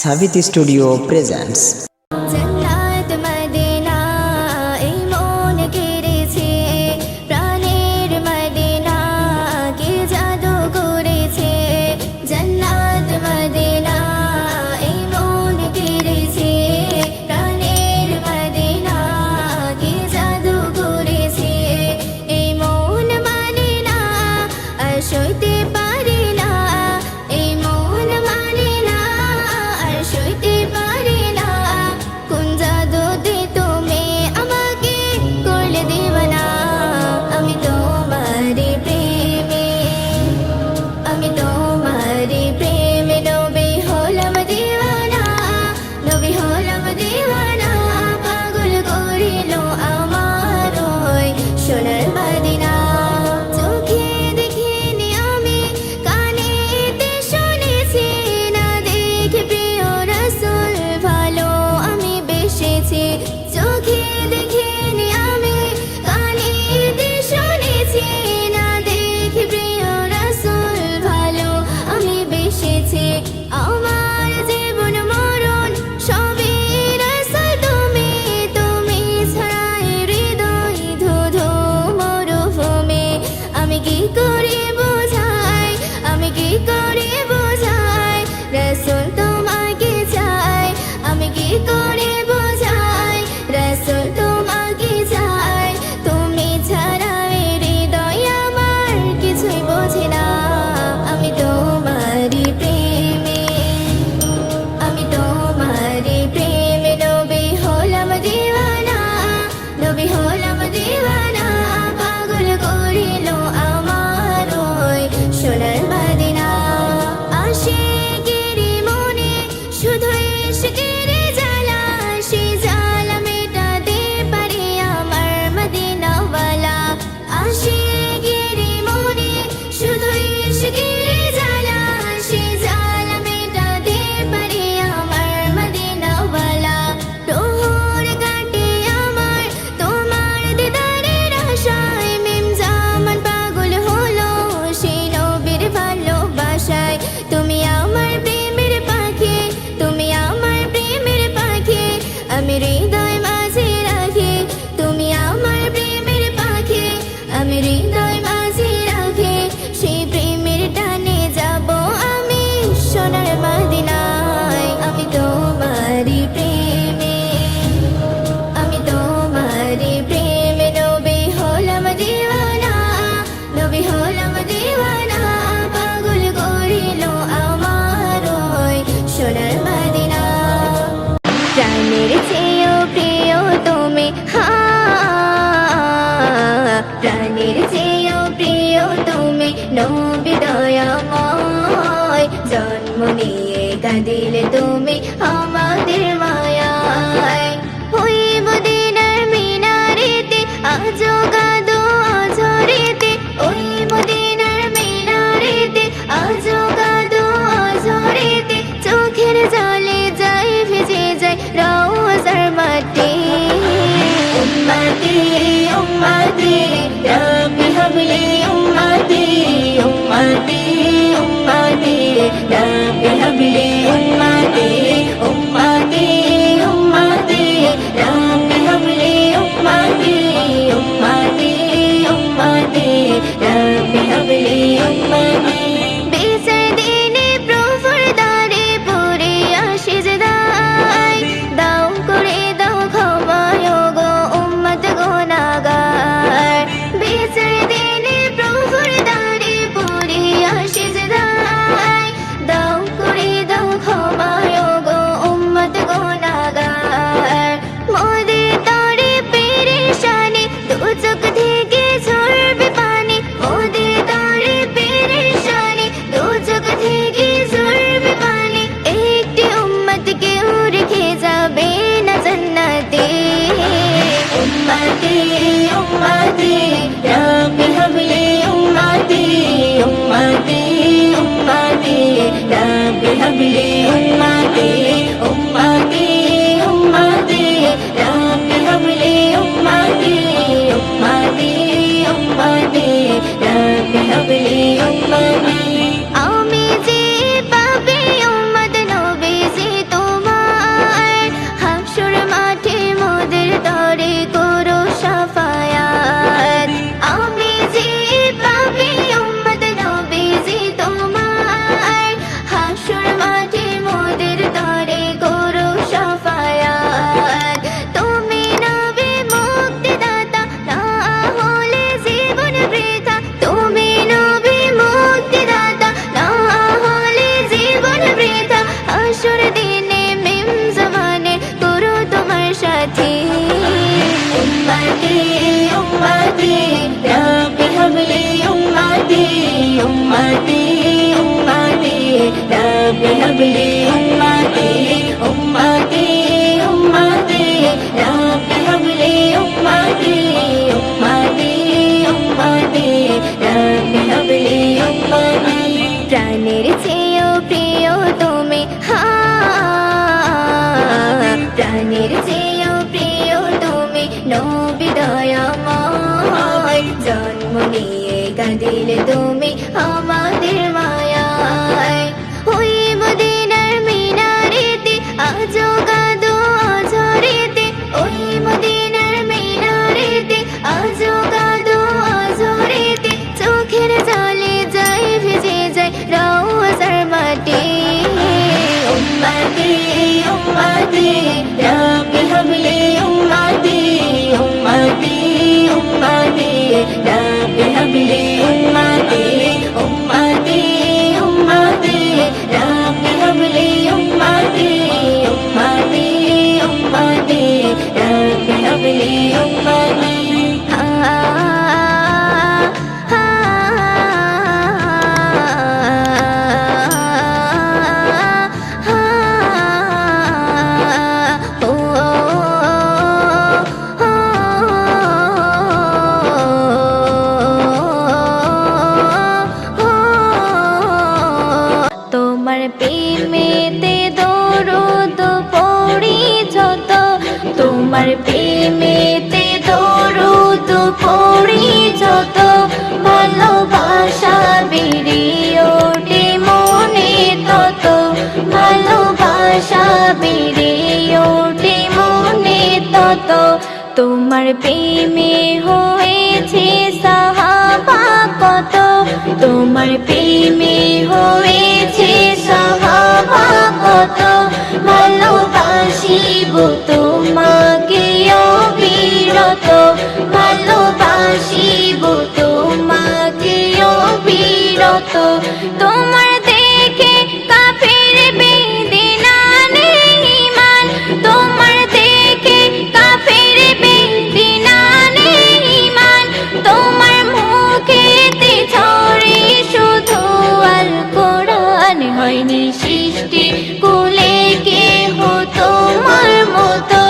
সাবিত studio presents. জান্নাত Medina এই মন কেড়েছে, প্রাণের মদিনা কে জাদু করেছে। জান্নাত মদিনা এই মন কেড়েছে, প্রাণের মদিনা কে জাদু করেছে। এই মন মানে না আর সইতে পারে না, এই মন মানে না আর সইতে পারে না। কোন জাদুতে তুমি আমাকে করলে দিবানা, আমি তোমারই প্রেমে, আমি তোমারই প্রেমে নবী হলাম দিওয়ানা, নবী হলাম দিওয়ানা। পাগল করিল আমার ওই সোনার মদিনা। চোখে দেখিনি আমি, কানেতে শুনেছি, না দেখে প্রিয় রাসূল ভালো আমি বেসেছি। চোখে দেখিনি আমি, কানেতে শুনেছি, না দেখে প্রিয় রাসূল ভালো আমি বেসেছি। আমার জীবন মরণ সবই রাসূল তুমি, তুমি ছাড়াই হৃদয় ধুধু মরুভূমি। আমি কি করে বোঝাই, আমি কি করে বোঝাই রাসূল তোমাকে চাই, আমি কি করে বোঝাই রাসূল তোমাকে চাই। তুমি ছাড়া এই হৃদয় আমার কিছুই বোঝে না। আমি তোমারই প্রেমে, আমি তোমারই প্রেমে নবী হলাম দিওয়ানা, নবী হলাম দিওয়ানা। পাগল করিল আমার ওই সোনার মদিনা। আশিকের মনে শুধু ইশকের জ্বালা, সেই জ্বালা মেটাতে পারে আমার মদিনাওয়ালা। আশিকের মনে শুধু ইশকের জ্বালা, সেই জ্বালা মেটাতে পারে আমার মদিনাওয়ালা। প্রহর কাটে আমার তোমার দিদারের আশায়, মিম জামান পাগল হলো সেই নবীর ভালোবাসায়। তুমি আমার প্রেমের পাখি, তুমি আমার প্রেমের পাখি, আমি হৃদয় মাঝে রাখি। তুমি আমার প্রেমের পাখি, আমি হৃদয় মাঝে রাখি। সেই প্রেমের টানে যাব আমি সোনার মদিনায়। আমি তোমারই প্রেমে, আমি তোমারই প্রেমে নবী হলাম দিওয়ানা, নবী হলাম দিওয়ানা। পাগল করিল আমার ওই সোনার মদিনা। প্রাণের চেয়েও প্রিয় তুমি, প্রাণের চেয়েও প্রিয় তুমি নবী দয়াময়। জন্ম নিয়ে কাঁদিলে তুমি আমাদের মায়ায়। ওই মদিনার মিনারেতে আজও কাঁদো অঝরেতে, ওই মদিনার মিনারেতে আজও কাঁদো অঝরেতে। চোখের জলে যাই ভেজে যায় রওজার মাটি। উম্মতি উম্মতি রব্বি হাবলি, উম্মতি উম্মতি উম্মতি রব্বি হাবলি, উম্মতি উম্মতি উম্মতি রব্বি হাবলি, উম্মতি উম্মতি উম্মতি রব্বি হাবলি, উম্মতি। বিচার দিনে প্রভুর দ্বারে পড়ে আসি যে দায়, দাও করে দাও ক্ষমায় গো উম্মত গুনাহগার। বিচার দিনে প্রভুর দ্বারে পড়ে আসি যে দায়, দাও করে দাও ক্ষমায় গো উম্মত গুনাহগার। মোদের তরে পেরেশানি দু চোখ থেকে ঝরবে পানি, মোদের তরে পেরেশানি দু চোখ থেকে ঝরবে পানি। একটি উম্মত কেউ রেখে যাবে না জান্নাতে। উম্মতি উম্মতি রব্বি হাবলি, উম্মতি উম্মতি উম্মতি রব্বি হাবলি, উম্মতি উম্মতি উম্মতি রব্বি হাবলি, উম্মতি উম্মতি উম্মতি রব্বি হাবলি, উম্মতি। আমি যে পাপী উম্মত নবী যে তো প্রেমেতে দরুদ পড়ি যত, তোমার প্রেমেতে দরুদ পড়ি যত, ভালোবাসা বেড়ে ওঠে মনে তত, ভালোবাসা বেড়ে ওঠে মনে তত। তোমার প্রেমে হয়েছে সাহাবা কত, তোমার প্রেমে হয়েছে সাহাবা কত, ভালোবাসিব তোমাকে অবিরত, ভালোবাসিব তোমাকে অবিরত। তোমার দেখে কাফের বেদিনা নেই ঈমান, তোমার দেখে কাফের বেদিনা নেই ঈমান, তোমার মুখেতে ঝরে শুধু আল কোরআন। হয়নি সৃষ্টি কুলে কেহ তোমার মতো,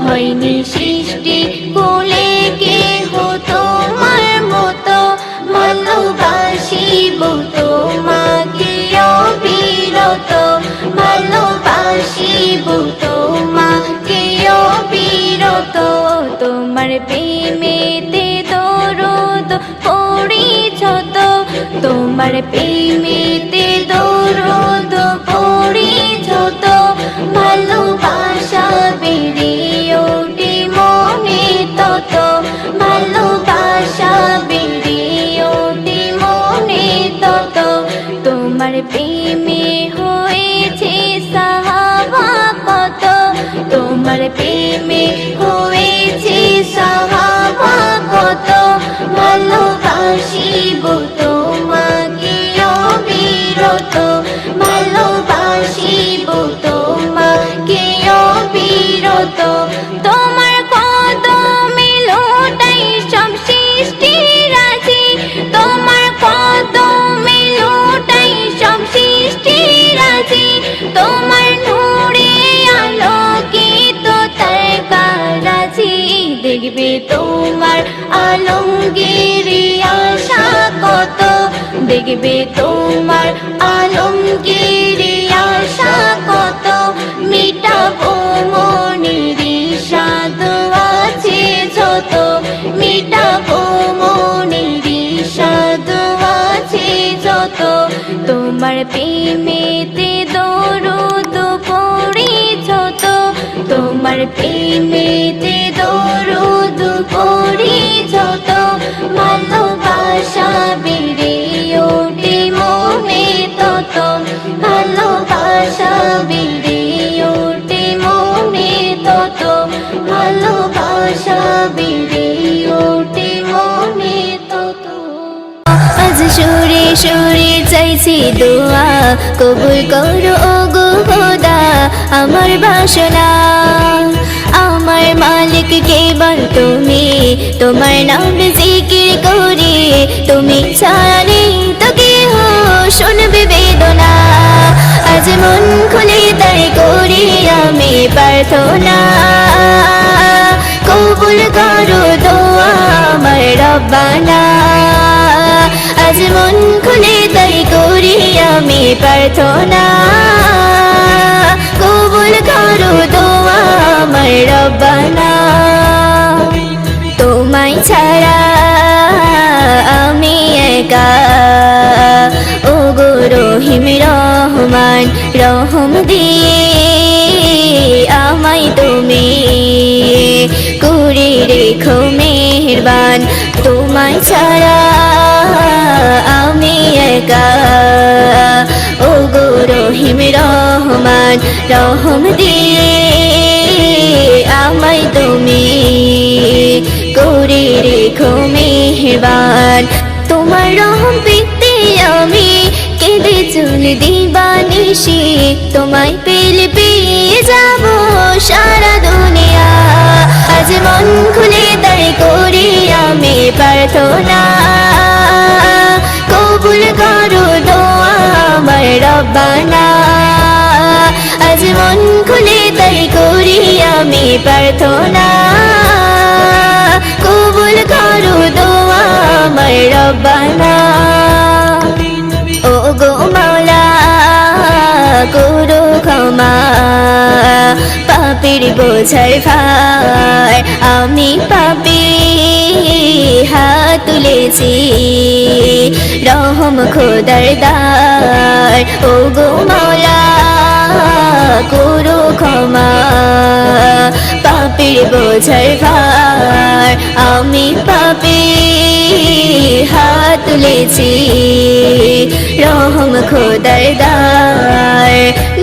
হয়নি সৃষ্টি কুলে কেহ তোমার মতো, ভালোবাসিব তোমাকে অবিরত, ভালোবাসিব তোমাকে অবিরত। তোমার প্রেমেতে দরুদ পড়ি যত, তোমার প্রেমেতে দরুদ পড়ি যত, ভালোবাসা বেড়ে ওঠে মনে তত, ভালোবাসা বেড়ে ওঠে মনে তত। তোমার প্রেমে হয়েছে সাহাবা কত, তোমার প্রেমে হয়েছে সাহাবা কত, ভালোবাসিব তোমাকে অবিরত, ভালোবাসিব তোমাকে অবিরত। তোমার কদমে লোটাই সব সৃষ্টি রাজি, তোমার কদমে লোটাই সব সৃষ্টি রাজি, তোমার নূরে আলোকিত তারকারাজি। দেখবে তোমার আলমগীর আশা কত, দেখবে তোমার আলমগীর আশা কত, মিটাবো মনের সাদ আছে যত, মিটাবো মনের সাদ আছে যত। তোমার প্রেমেতে দরুদ পড়ি যত, তোমার প্রেমেতে দরুদ পড়ি যত, ভালোবাসা বেড়ে ওঠে মনে তত, ভালোবাসা বেড়ে ওঠে মনে তত, ভালোবাসা বেড়ে ওঠে মনে তত। আজ সুরে সুরে চাইছি দোয়া, কবুল করো ওগো খোদা আমার বাসনা। আমার মালিক কেবল তুমি, তোমার নাম জিকির করি, তুমি ছাড়া নেই তো কেহ শুনবে বেদনা। আজ মন খুলে তাই করি আমি প্রার্থনা, কবুল করো দোয়া আমার রব্বানা। আজ মন খুলে তাই করি আমি প্রার্থনা, কবুল করো দোয়া আমার রব্বানা। তোমায় ছাড়া আমি একা, ওগো রহিম রহমান রহম দিয়ে আমায় তুমি করে রেখো মেহেরবান। তোমায় ছাড়া আমি একা, ওগো রহিম রহমান রহম দিয়ে আমায় তুমি করে রেখো মেহেরবান। তোমার রহম পেতে আমি কেঁদে চুল দিবানিশি, তোমায় পেলে পেয়ে যাব সারা দুনিয়া। আজ মন খুলে তাই করি আমি প্রার্থনা, কবুল করো দোয়া আমার রব্বানা। আজ মন খুলে তাই করি আমি প্রার্থনা, কবুল করো দোয়া আমার রব্বানা। ও গো মাওলা ক্ষমা পাপের বোঝার ভার আমি পাপী হাত তুলেছি রহম খোদার দ্বার ও গো মাওলা করো ক্ষমা পাপের বোঝার ভার আমি পাপী হাত তুলেছি রহম খোদার দ্বার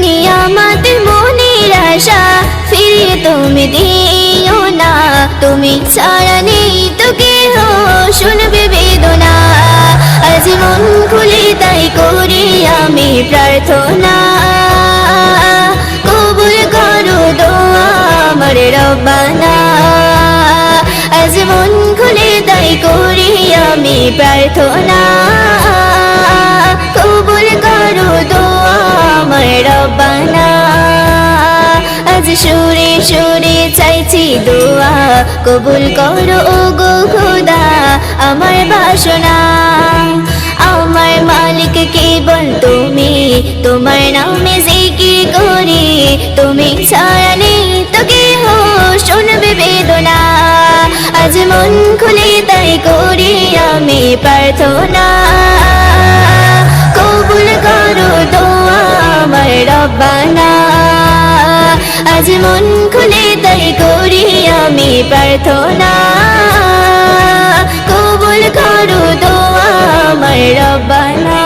নিয়ামত মনের আশা ফিরিয়ে তুমি দিও না তুমি ছাড়া নেই তো কেহ শুনবে বেদনা আজ মন খুলে তাই করি আমি প্রার্থনা কবুল করো দোয়া আমার রব্বানা আজ মন খুলে তাই করি আমি প্রার্থনা কবুল করো দোয়া আমার রব্বানা আজ সুরে সুরে চাইছি দোয়া কবুল করো ও গো খোদা আমার বাসনা আমার মালিক কেবল তুমি তোমার নামে জিকির করি তুমি ছাড়া নেই তো কেহ শুনবে বেদনা আজ মন খুলে তাই করি আমি প্রার্থনা কবুল করো দোয়া আমার রব্বানা আজ মন খুলে তাই করি আমি প্রার্থনা কবুল করো দোয়া আমার রব্বানা।